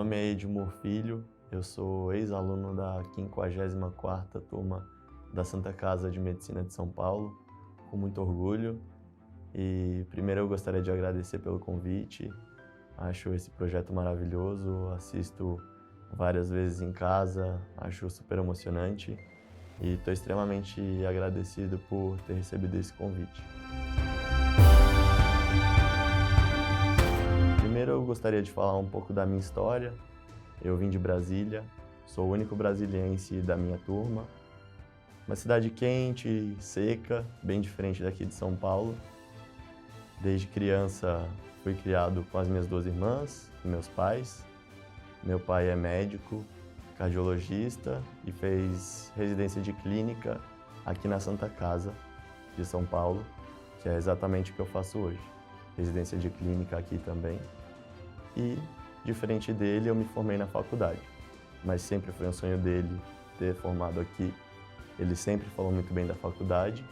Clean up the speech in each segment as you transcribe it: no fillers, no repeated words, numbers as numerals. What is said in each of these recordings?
nome é Edmur Filho, eu sou ex-aluno da 54ª turma da Santa Casa de Medicina de São Paulo, com muito orgulho. E primeiro eu gostaria de agradecer pelo convite, acho esse projeto maravilhoso, assisto várias vezes em casa, acho super emocionante e estou extremamente agradecido por ter recebido esse convite. Primeiro eu gostaria de falar um pouco da minha história. Eu vim de Brasília, sou o único brasiliense da minha turma. Uma cidade quente, seca, bem diferente daqui de São Paulo. Desde criança fui criado com as minhas duas irmãs e meus pais. Meu pai é médico, cardiologista e fez residência de clínica aqui na Santa Casa de São Paulo, que é exatamente o que eu faço hoje. Residência de clínica aqui também. E, diferente dele, eu me formei na faculdade. Mas sempre foi um sonho dele ter formado aqui. Ele sempre falou muito bem da faculdade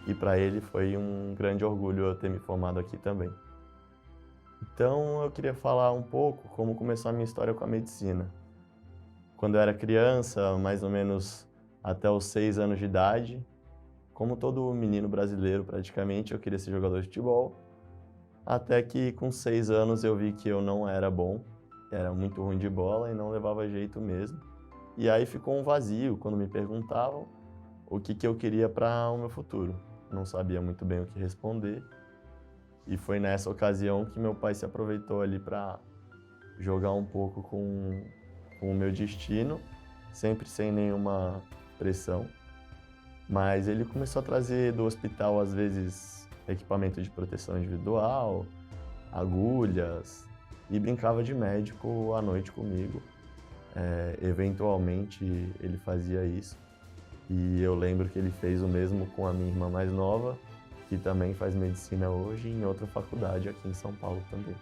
e para ele foi um grande orgulho eu ter me formado aqui também. Então eu queria falar um pouco como começou a minha história com a medicina. Quando eu era criança, mais ou menos até os 6 anos de idade, como todo menino brasileiro praticamente, eu queria ser jogador de futebol. Até que com 6 anos eu vi que eu não era bom, era muito ruim de bola e não levava jeito mesmo. E aí ficou um vazio quando me perguntavam o que eu queria para o meu futuro. Não sabia muito bem o que responder. E foi nessa ocasião que meu pai se aproveitou ali para jogar um pouco com o meu destino, sempre sem nenhuma pressão. Mas ele começou a trazer do hospital, às vezes, equipamento de proteção individual, agulhas, e brincava de médico à noite comigo. Eventualmente ele fazia isso. E eu lembro que ele fez o mesmo com a minha irmã mais nova, que também faz medicina hoje em outra faculdade aqui em São Paulo também.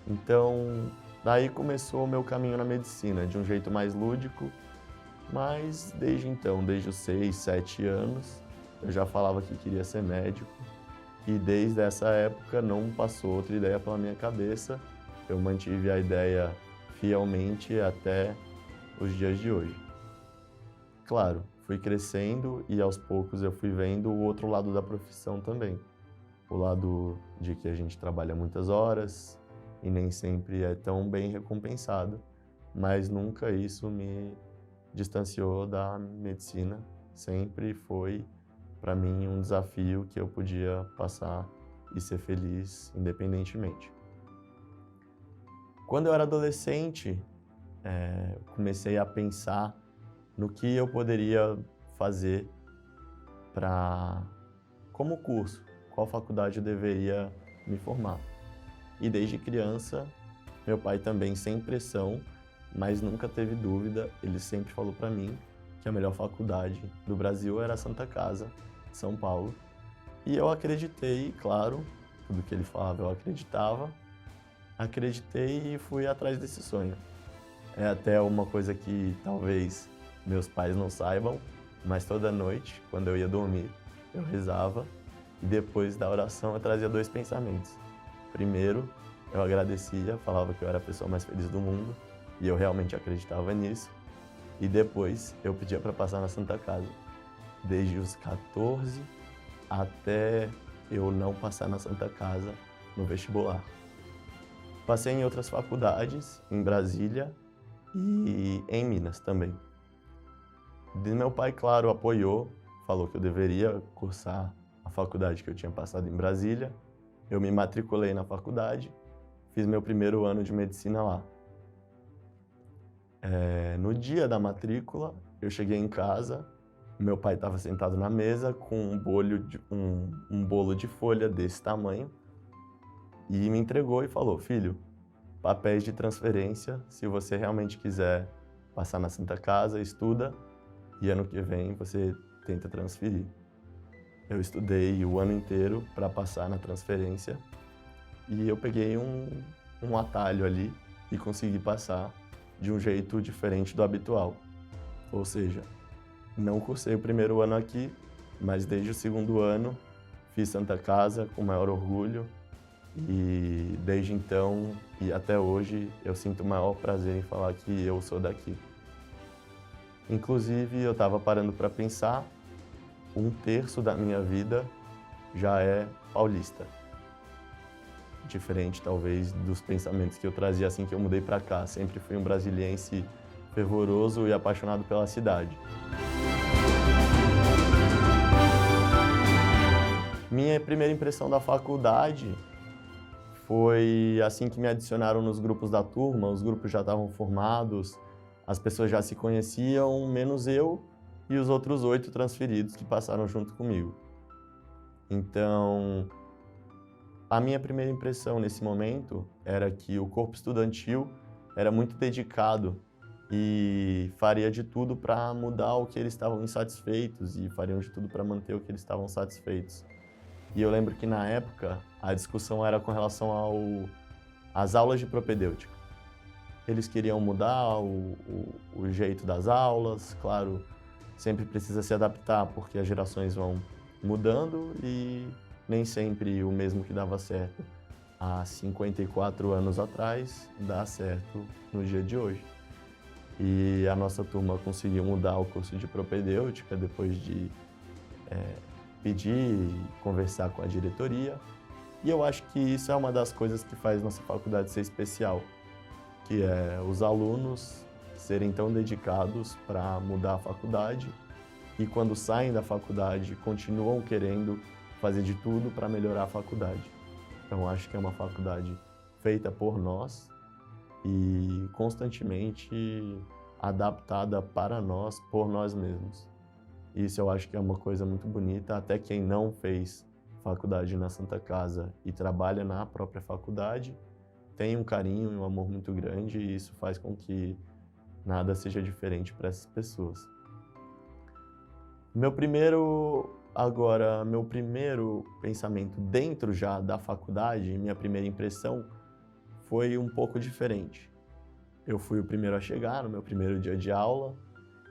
Então, daí começou o meu caminho na medicina, de um jeito mais lúdico, mas desde então, desde os 6, 7 anos, eu já falava que queria ser médico e desde essa época não passou outra ideia pela minha cabeça. Eu mantive a ideia fielmente até os dias de hoje. Claro, fui crescendo e aos poucos eu fui vendo o outro lado da profissão também. O lado de que a gente trabalha muitas horas e nem sempre é tão bem recompensado, mas nunca isso me distanciou da medicina. Sempre foi, para mim, um desafio que eu podia passar e ser feliz independentemente. Quando eu era adolescente, comecei a pensar no que eu poderia fazer como curso, qual faculdade eu deveria me formar. E desde criança, meu pai também sem pressão, mas nunca teve dúvida, ele sempre falou para mim que a melhor faculdade do Brasil era a Santa Casa, São Paulo. E eu acreditei, claro, tudo que ele falava eu acreditava, acreditei e fui atrás desse sonho. É até uma coisa que talvez meus pais não saibam, mas toda noite, quando eu ia dormir, eu rezava e depois da oração eu trazia 2 pensamentos. Primeiro, eu agradecia, falava que eu era a pessoa mais feliz do mundo e eu realmente acreditava nisso. E depois eu pedia para passar na Santa Casa, desde os 14 até eu não passar na Santa Casa no vestibular. Passei em outras faculdades, em Brasília e em Minas também. Meu pai, claro, apoiou, falou que eu deveria cursar a faculdade que eu tinha passado em Brasília. Eu me matriculei na faculdade, fiz meu primeiro ano de medicina lá. No dia da matrícula, eu cheguei em casa, meu pai estava sentado na mesa com um bolo de folha desse tamanho e me entregou e falou: filho, papéis de transferência, se você realmente quiser passar na Santa Casa, estuda e ano que vem você tenta transferir. Eu estudei o ano inteiro para passar na transferência e eu peguei um atalho ali e consegui passar de um jeito diferente do habitual. Ou seja, não cursei o primeiro ano aqui, mas desde o segundo ano fiz Santa Casa com maior orgulho E desde então e até hoje eu sinto o maior prazer em falar que eu sou daqui. Inclusive eu estava parando para pensar, 1/3 da minha vida já é paulista. Diferente talvez dos pensamentos que eu trazia assim que eu mudei para cá. Sempre fui um brasiliense fervoroso e apaixonado pela cidade. Minha primeira impressão da faculdade foi assim que me adicionaram nos grupos da turma, os grupos já estavam formados, as pessoas já se conheciam, menos eu e os outros 8 transferidos que passaram junto comigo. Então, a minha primeira impressão nesse momento era que o corpo estudantil era muito dedicado e faria de tudo para mudar o que eles estavam insatisfeitos e fariam de tudo para manter o que eles estavam satisfeitos. E eu lembro que na época a discussão era com relação às aulas de propedêutica. Eles queriam mudar o jeito das aulas, claro, sempre precisa se adaptar porque as gerações vão mudando e nem sempre o mesmo que dava certo há 54 anos atrás dá certo no dia de hoje. E a nossa turma conseguiu mudar o curso de propedêutica depois de pedir e conversar com a diretoria. E eu acho que isso é uma das coisas que faz nossa faculdade ser especial, que é os alunos serem tão dedicados para mudar a faculdade e quando saem da faculdade continuam querendo fazer de tudo para melhorar a faculdade. Então acho que é uma faculdade feita por nós e constantemente adaptada para nós, por nós mesmos. Isso eu acho que é uma coisa muito bonita, até quem não fez faculdade na Santa Casa e trabalha na própria faculdade, tem um carinho e um amor muito grande e isso faz com que nada seja diferente para essas pessoas. Meu primeiro pensamento dentro já da faculdade, minha primeira impressão foi um pouco diferente. Eu fui o primeiro a chegar no meu primeiro dia de aula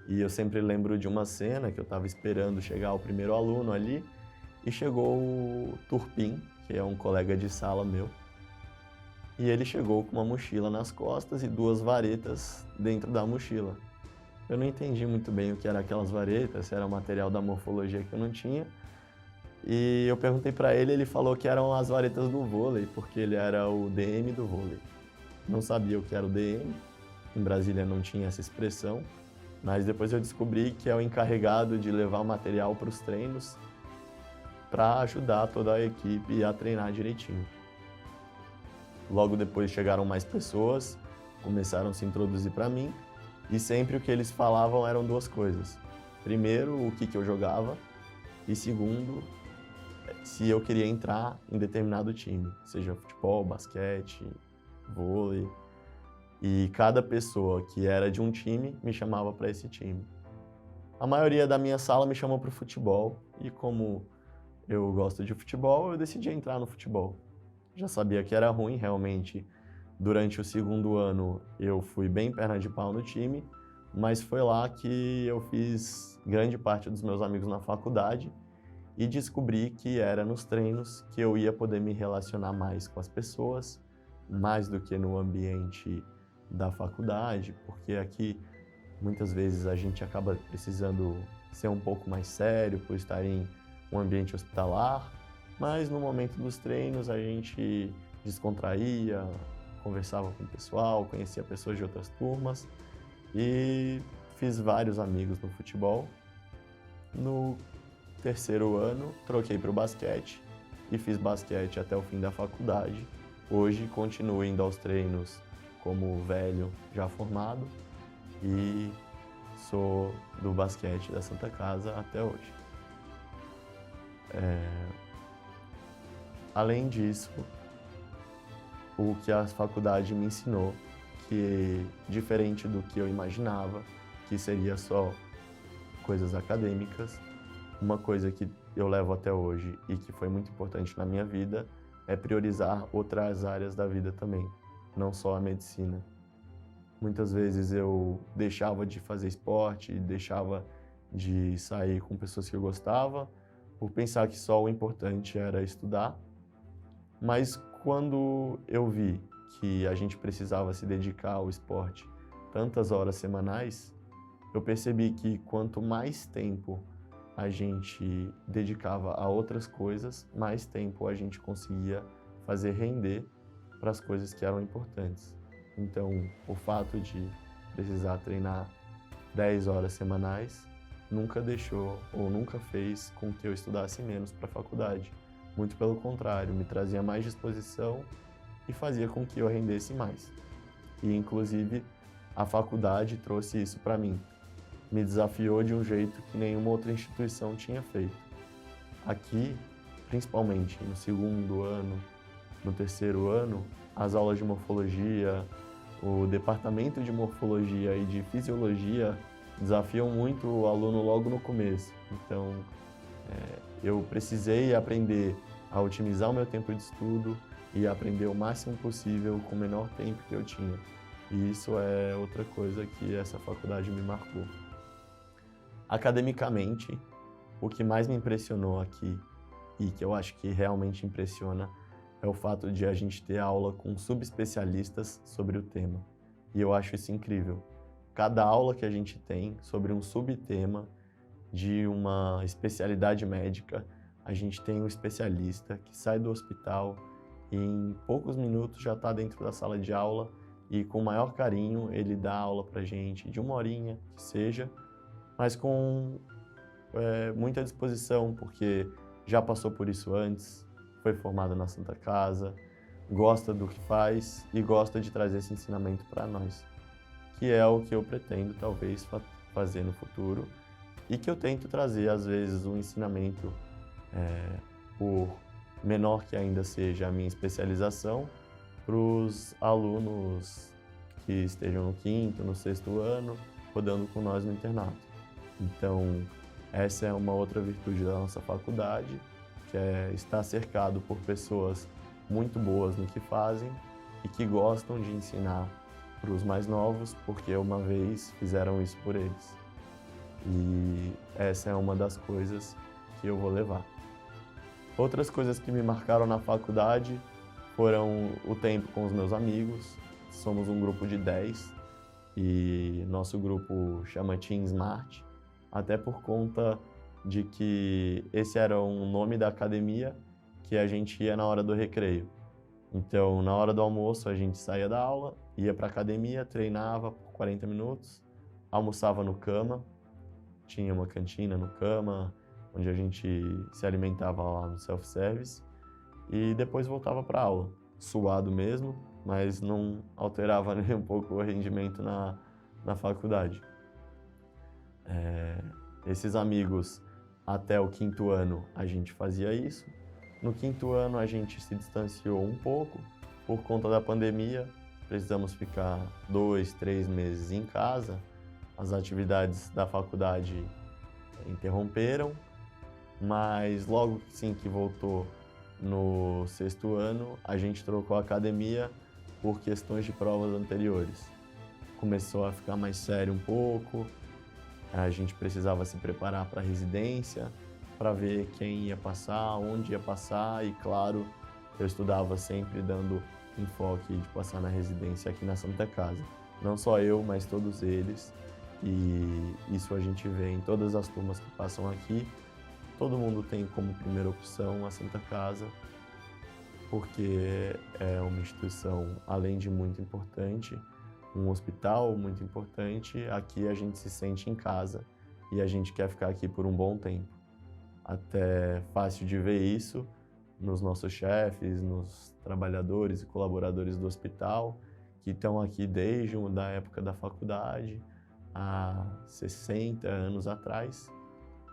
e eu sempre lembro de uma cena que eu estava esperando chegar o primeiro aluno ali e chegou o Turpin, que é um colega de sala meu, e ele chegou com uma mochila nas costas e 2 varetas dentro da mochila. Eu não entendi muito bem o que eram aquelas varetas, se era o material da morfologia que eu não tinha. E eu perguntei para ele, ele falou que eram as varetas do vôlei, porque ele era o DM do vôlei. Não sabia o que era o DM, em Brasília não tinha essa expressão, mas depois eu descobri que é o encarregado de levar o material para os treinos para ajudar toda a equipe a treinar direitinho. Logo depois chegaram mais pessoas, começaram a se introduzir para mim e sempre o que eles falavam eram 2 coisas. Primeiro, o que eu jogava e segundo, se eu queria entrar em determinado time, seja futebol, basquete, vôlei. E cada pessoa que era de um time me chamava para esse time. A maioria da minha sala me chamou para o futebol e como eu gosto de futebol, eu decidi entrar no futebol. Já sabia que era ruim, realmente. Durante o 2º ano eu fui bem perna de pau no time, mas foi lá que eu fiz grande parte dos meus amigos na faculdade e descobri que era nos treinos que eu ia poder me relacionar mais com as pessoas, mais do que no ambiente da faculdade, porque aqui muitas vezes a gente acaba precisando ser um pouco mais sério por estar em um ambiente hospitalar, mas no momento dos treinos a gente descontraía, conversava com o pessoal, conhecia pessoas de outras turmas e fiz vários amigos no futebol. No 3º ano troquei para o basquete e fiz basquete até o fim da faculdade. Hoje continuo indo aos treinos como velho já formado e sou do basquete da Santa Casa até hoje. Além disso, o que a faculdade me ensinou, que diferente do que eu imaginava, que seria só coisas acadêmicas, uma coisa que eu levo até hoje e que foi muito importante na minha vida é priorizar outras áreas da vida também, não só a medicina. Muitas vezes eu deixava de fazer esporte, deixava de sair com pessoas que eu gostava, por pensar que só o importante era estudar. Mas quando eu vi que a gente precisava se dedicar ao esporte tantas horas semanais, eu percebi que quanto mais tempo a gente dedicava a outras coisas, mais tempo a gente conseguia fazer render para as coisas que eram importantes. Então, o fato de precisar treinar 10 horas semanais nunca deixou ou nunca fez com que eu estudasse menos para a faculdade. Muito pelo contrário, me trazia mais disposição e fazia com que eu rendesse mais. E, inclusive, a faculdade trouxe isso para mim. Me desafiou de um jeito que nenhuma outra instituição tinha feito. Aqui, principalmente no segundo ano, no terceiro ano, as aulas de morfologia, o departamento de morfologia e de fisiologia desafiam muito o aluno logo no começo. Então, eu precisei aprender a otimizar o meu tempo de estudo e aprender o máximo possível com o menor tempo que eu tinha. E isso é outra coisa que essa faculdade me marcou. Academicamente, o que mais me impressionou aqui e que eu acho que realmente impressiona é o fato de a gente ter aula com subespecialistas sobre o tema. E eu acho isso incrível. Cada aula que a gente tem sobre um subtema de uma especialidade médica, a gente tem um especialista que sai do hospital e em poucos minutos já está dentro da sala de aula e com o maior carinho ele dá aula pra gente de 1 horinha, que seja, mas com muita disposição, porque já passou por isso antes, foi formado na Santa Casa, gosta do que faz e gosta de trazer esse ensinamento para nós, que é o que eu pretendo talvez fazer no futuro e que eu tento trazer às vezes um ensinamento, por menor que ainda seja a minha especialização, para os alunos que estejam no 5º, no 6º ano, rodando com nós no internato. Então, essa é uma outra virtude da nossa faculdade, que é estar cercado por pessoas muito boas no que fazem e que gostam de ensinar para os mais novos, porque uma vez fizeram isso por eles. E essa é uma das coisas que eu vou levar. Outras coisas que me marcaram na faculdade foram o tempo com os meus amigos. Somos um grupo de 10 e nosso grupo chama Team Smart, até por conta de que esse era um nome da academia que a gente ia na hora do recreio. Então, na hora do almoço, a gente saía da aula, ia para a academia, treinava por 40 minutos, almoçava no Cama, tinha uma cantina no Cama, onde a gente se alimentava lá no self-service, e depois voltava para a aula, suado mesmo, mas não alterava nem um pouco o rendimento na faculdade. Esses amigos, até o 5º ano, a gente fazia isso. No 5º ano, a gente se distanciou um pouco por conta da pandemia. Precisamos ficar 2, 3 meses em casa. As atividades da faculdade interromperam, mas logo sim que voltou no 6º ano, a gente trocou a academia por questões de provas anteriores. Começou a ficar mais sério um pouco, a gente precisava se preparar para a residência, para ver quem ia passar, onde ia passar e, claro, eu estudava sempre dando enfoque de passar na residência aqui na Santa Casa. Não só eu, mas todos eles, e isso a gente vê em todas as turmas que passam aqui. Todo mundo tem como primeira opção a Santa Casa, porque é uma instituição, além de muito importante, um hospital muito importante. Aqui a gente se sente em casa e a gente quer ficar aqui por um bom tempo. Até fácil de ver isso nos nossos chefes, nos trabalhadores e colaboradores do hospital, que estão aqui desde a época da faculdade, há 60 anos atrás,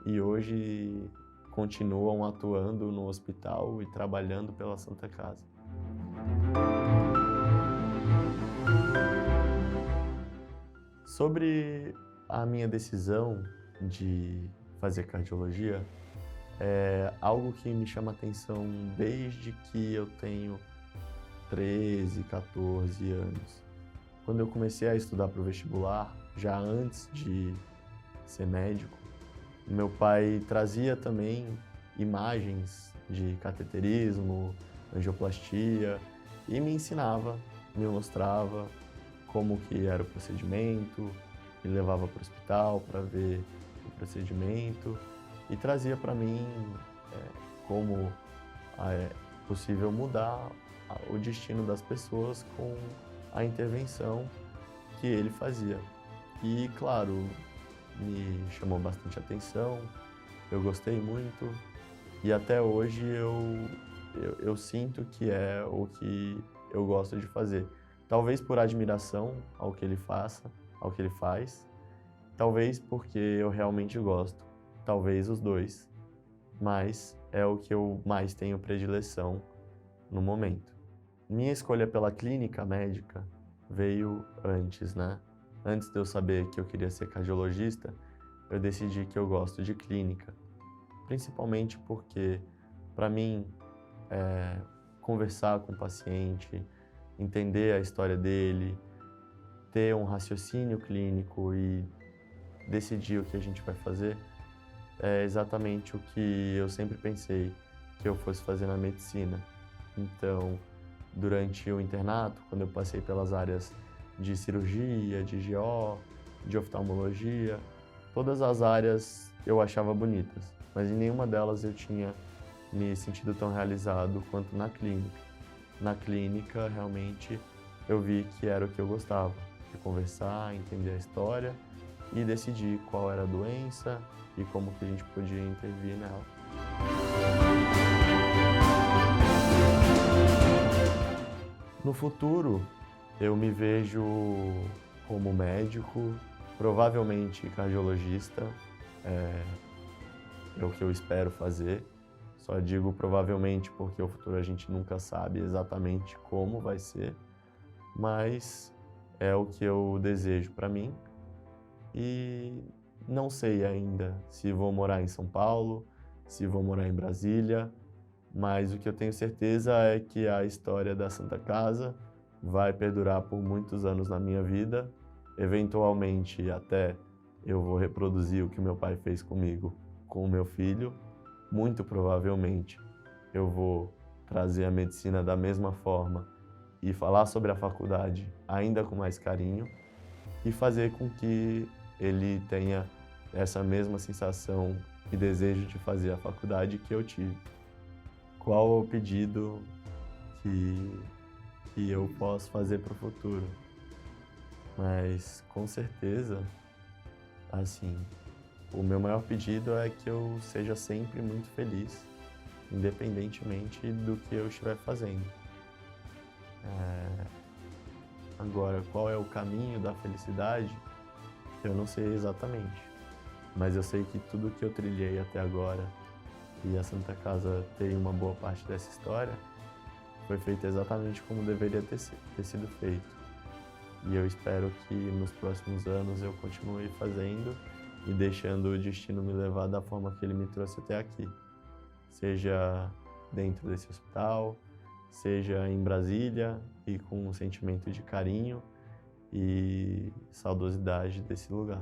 e hoje continuam atuando no hospital e trabalhando pela Santa Casa. Sobre a minha decisão de fazer cardiologia, é algo que me chama atenção desde que eu tenho 13, 14 anos. Quando eu comecei a estudar para o vestibular, já antes de ser médico, meu pai trazia também imagens de cateterismo, angioplastia e me ensinava, me mostrava como que era o procedimento, me levava para o hospital para ver o procedimento e trazia para mim como é possível mudar o destino das pessoas com a intervenção que ele fazia. E, claro, me chamou bastante atenção, eu gostei muito e até hoje eu sinto que é o que eu gosto de fazer. Talvez por admiração ao que ele faça, ao que ele faz, talvez porque eu realmente gosto, talvez os dois, mas é o que eu mais tenho predileção no momento. Minha escolha pela clínica médica veio antes, né? Antes de eu saber que eu queria ser cardiologista, eu decidi que eu gosto de clínica, principalmente porque, para mim, conversar com o paciente, entender a história dele, ter um raciocínio clínico e decidir o que a gente vai fazer, é exatamente o que eu sempre pensei que eu fosse fazer na medicina. Então, durante o internato, quando eu passei pelas áreas de cirurgia, de GO, de oftalmologia, todas as áreas eu achava bonitas, mas em nenhuma delas eu tinha me sentido tão realizado quanto na clínica. Na clínica, realmente, eu vi que era o que eu gostava, de conversar, entender a história e decidir qual era a doença e como que a gente podia intervir nela. No futuro, eu me vejo como médico, provavelmente cardiologista, é o que eu espero fazer. Só digo provavelmente porque o futuro a gente nunca sabe exatamente como vai ser, mas é o que eu desejo para mim. E não sei ainda se vou morar em São Paulo, se vou morar em Brasília, mas o que eu tenho certeza é que a história da Santa Casa vai perdurar por muitos anos na minha vida. Eventualmente, até eu vou reproduzir o que meu pai fez comigo com o meu filho. Muito provavelmente, eu vou trazer a medicina da mesma forma e falar sobre a faculdade ainda com mais carinho e fazer com que ele tenha essa mesma sensação e desejo de fazer a faculdade que eu tive. Qual o pedido que eu posso fazer para o futuro? Mas, com certeza, assim, o meu maior pedido é que eu seja sempre muito feliz, independentemente do que eu estiver fazendo. Agora, qual é o caminho da felicidade? Eu não sei exatamente, mas eu sei que tudo que eu trilhei até agora, e a Santa Casa tem uma boa parte dessa história, foi feito exatamente como deveria ter sido feito. E eu espero que nos próximos anos eu continue fazendo e deixando o destino me levar da forma que ele me trouxe até aqui. Seja dentro desse hospital, seja em Brasília e com um sentimento de carinho e saudosidade desse lugar.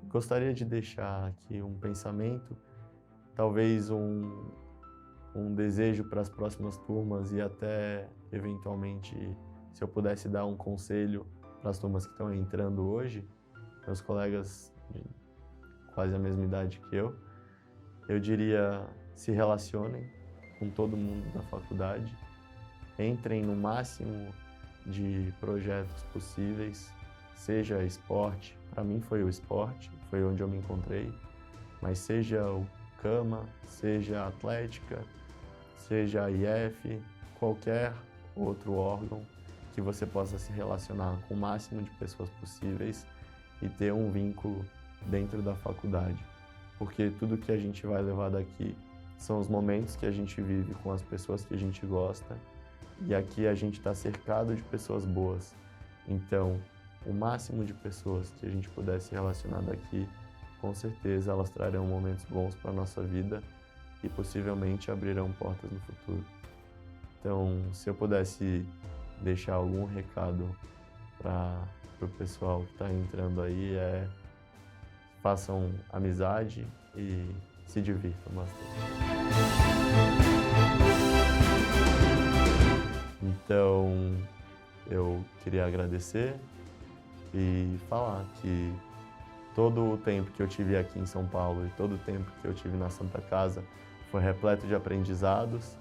Gostaria de deixar aqui um pensamento, talvez um desejo para as próximas turmas e até, eventualmente, se eu pudesse dar um conselho para as turmas que estão entrando hoje, meus colegas de quase a mesma idade que eu diria: se relacionem com todo mundo da faculdade, entrem no máximo de projetos possíveis, seja esporte, para mim foi o esporte, foi onde eu me encontrei, mas seja o cama, seja a atlética, seja a IF, qualquer outro órgão que você possa se relacionar com o máximo de pessoas possíveis e ter um vínculo dentro da faculdade. Porque tudo que a gente vai levar daqui são os momentos que a gente vive com as pessoas que a gente gosta, e aqui a gente está cercado de pessoas boas. Então, o máximo de pessoas que a gente puder se relacionar daqui, com certeza elas trarão momentos bons para a nossa vida e possivelmente abrirão portas no futuro. Então, se eu pudesse deixar algum recado para o pessoal que está entrando aí, façam amizade e se divirtam bastante. Então, eu queria agradecer e falar que todo o tempo que eu tive aqui em São Paulo e todo o tempo que eu tive na Santa Casa foi repleto de aprendizados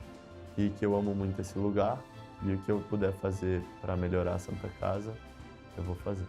e que eu amo muito esse lugar e o que eu puder fazer para melhorar a Santa Casa, eu vou fazer.